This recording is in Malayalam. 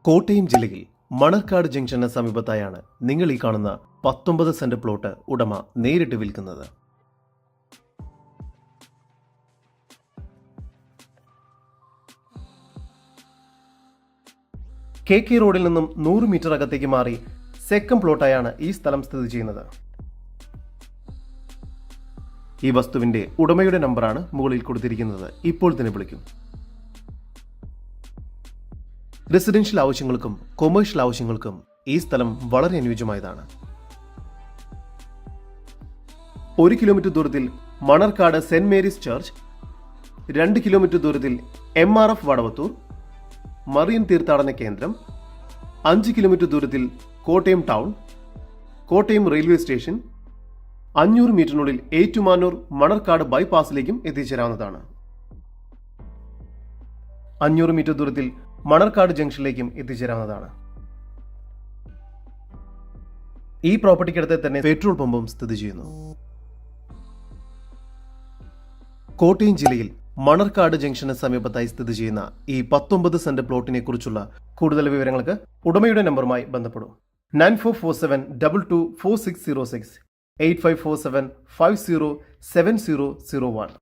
കോട്ടയം ജില്ലയിൽ മണർക്കാട് ജംഗ്ഷന് സമീപത്തായാണ് നിങ്ങൾ ഈ കാണുന്ന 19 സെന്റ് പ്ലോട്ട് ഉടമ നേരിട്ട് വിൽക്കുന്നത്. KK റോഡിൽ നിന്നും 100 മീറ്റർ അകത്തേക്ക് മാറി സെക്കൻഡ് പ്ലോട്ടായാണ് ഈ സ്ഥലം സ്ഥിതി ചെയ്യുന്നത്. ഈ വസ്തുവിന്റെ ഉടമയുടെ നമ്പറാണ് മുകളിൽ കൊടുത്തിരിക്കുന്നത്. ഇപ്പോൾ തന്നെ വിളിക്കും. റെസിഡൻഷ്യൽ ആവശ്യങ്ങൾക്കും കൊമേഴ്ഷ്യൽ ആവശ്യങ്ങൾക്കും ഈ സ്ഥലം വളരെ അനുയോജ്യമായതാണ്. 1 കിലോമീറ്റർ ദൂരത്തിൽ Manarcad Saint Mary's church, 2 kilometre ദൂരത്തിൽ MRF വടവത്തൂർ മറിയൻ തീർത്ഥാടന കേന്ദ്രം, 5 കിലോമീറ്റർ ദൂരത്തിൽ Kottayam town, Kottayam railway station, 500 മീറ്ററിനുള്ളിൽ ഏറ്റുമാനൂർ മണർക്കാട് ബൈപ്പാസിലേക്കും എത്തിച്ചേരാവുന്നതാണ്. 500 മീറ്റർ ദൂരത്തിൽ മണർക്കാട് ജംഗ്ഷനിലേക്കും എത്തിച്ചേരാവുന്നതാണ്. ഈ പ്രോപ്പർട്ടിക്കടുത്ത് തന്നെ പെട്രോൾ പമ്പും സ്ഥിതി ചെയ്യുന്നു. കോട്ടയം ജില്ലയിൽ മണർക്കാട് ജംഗ്ഷന് സമീപത്തായി സ്ഥിതി ചെയ്യുന്ന ഈ 19 സെന്റ് പ്ലോട്ടിനെ കുറിച്ചുള്ള കൂടുതൽ വിവരങ്ങൾക്ക് ഉടമയുടെ നമ്പറുമായി ബന്ധപ്പെടും. 9447224606 8547507001.